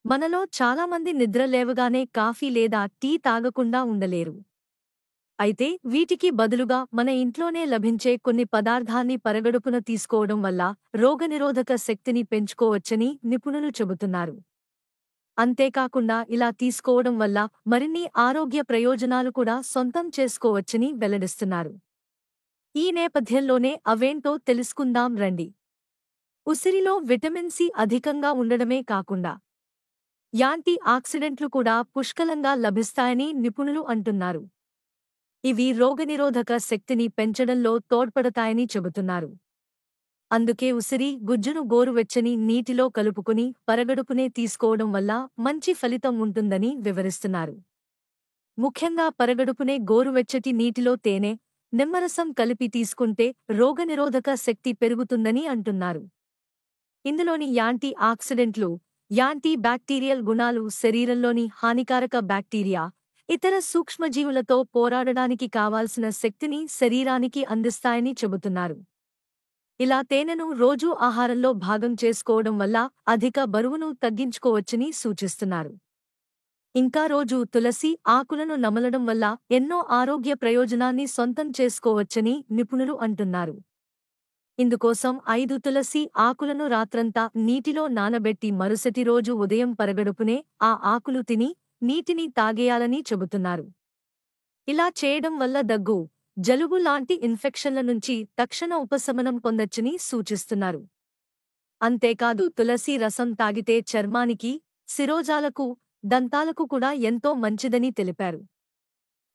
మనలో చాలామంది నిద్ర లేవగానే కాఫీ లేదా టీ తాగకుండా ఉండలేరు. అయితే వీటికి బదులుగా మన ఇంట్లోనే లభించే కొన్ని పదార్థాన్ని పరగడుపున తీసుకోవడం వల్ల రోగనిరోధక శక్తిని పెంచుకోవచ్చని నిపుణులు చెబుతున్నారు. అంతేకాకుండా ఇలా తీసుకోవడం వల్ల మరిన్ని ఆరోగ్య ప్రయోజనాలు కూడా సొంతం చేసుకోవచ్చని వెల్లడిస్తున్నారు. ఈ నేపథ్యంలోనే అవేంటో తెలుసుకుందాం రండి. ఉసిరిలో విటమిన్ సి అధికంగా ఉండడమే కాకుండా యాంటీ ఆక్సిడెంట్లు కూడా పుష్కలంగా లభిస్తాయని నిపుణులు అంటున్నారు. ఇవి రోగనిరోధక శక్తిని పెంచడంలో తోడ్పడతాయని చెబుతున్నారు. అందుకే ఉసిరి గుజ్జును గోరువెచ్చని నీటిలో కలుపుకుని పరగడుపునే తీసుకోవడం వల్ల మంచి ఫలితం ఉంటుందని వివరిస్తున్నారు. ముఖ్యంగా పరగడుపునే గోరువెచ్చటి నీటిలో తేనె, నిమ్మరసం కలిపి తీసుకుంటే రోగనిరోధక శక్తి పెరుగుతుందని అంటున్నారు. ఇందులోని యాంటీ ఆక్సిడెంట్లు, యాంటీ బ్యాక్టీరియల్ గుణాలు శరీరంలోని హానికారక బ్యాక్టీరియా, ఇతర సూక్ష్మజీవులతో పోరాడడానికి కావాల్సిన శక్తిని శరీరానికి అందిస్తాయని చెబుతున్నారు. ఇలా తేనెను రోజూ ఆహారంలో భాగం చేసుకోవడం వల్ల అధిక బరువును తగ్గించుకోవచ్చని సూచిస్తున్నారు. ఇంకా రోజూ తులసి ఆకులను నమలడం వల్ల ఎన్నో ఆరోగ్య ప్రయోజనాన్ని సొంతం చేసుకోవచ్చని నిపుణులు అంటున్నారు. ఇందుకోసం 5 తులసి ఆకులను రాత్రంతా నీటిలో నానబెట్టి మరుసటి రోజు ఉదయం పరగడుపునే ఆ ఆకులు తిని నీటిని తాగేయాలని చెబుతున్నారు. ఇలా చేయడం వల్ల దగ్గు, జలుబు లాంటి ఇన్ఫెక్షన్ల నుంచి తక్షణ ఉపశమనం పొందొచ్చని సూచిస్తున్నారు. అంతేకాదు తులసి రసం తాగితే చర్మానికి, శిరోజాలకు, దంతాలకు కూడా ఎంతో మంచిదని తెలిపారు.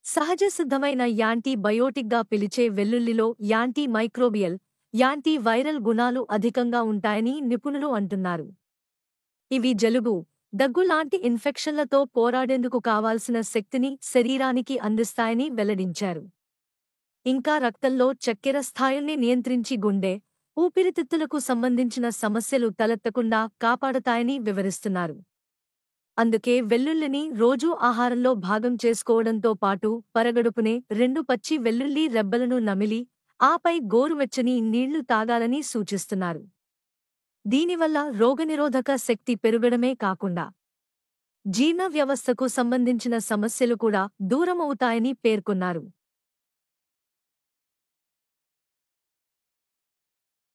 సహజ సిద్ధమైన యాంటీబయోటిక్గా పిలిచే వెల్లుల్లిలో యాంటీ మైక్రోబియల్, యాంటీ వైరల్ గుణాలు అధికంగా ఉంటాయని నిపుణులు అంటున్నారు. ఇవి జలుబు, దగ్గు లాంటి ఇన్ఫెక్షన్లతో పోరాడేందుకు కావాల్సిన శక్తిని శరీరానికి అందిస్తాయని వెల్లడించారు. ఇంకా రక్తంలో చక్కెర స్థాయిల్ని నియంత్రించి గుండె, ఊపిరితిత్తులకు సంబంధించిన సమస్యలు తలెత్తకుండా కాపాడతాయని వివరిస్తున్నారు. అందుకే వెల్లుల్లిని రోజూ ఆహారంలో భాగం చేసుకోవడంతో పాటు పరగడుపునే 2 పచ్చి వెల్లుల్లి రెబ్బలను నమిలి ఆపై గోరువెచ్చని నీళ్లు తాగాలని సూచిస్తున్నారు. దీనివల్ల రోగనిరోధక శక్తి పెరుగడమే కాకుండా జీర్ణ వ్యవస్థకు సంబంధించిన సమస్యలు కూడా దూరమవుతాయని పేర్కొన్నారు.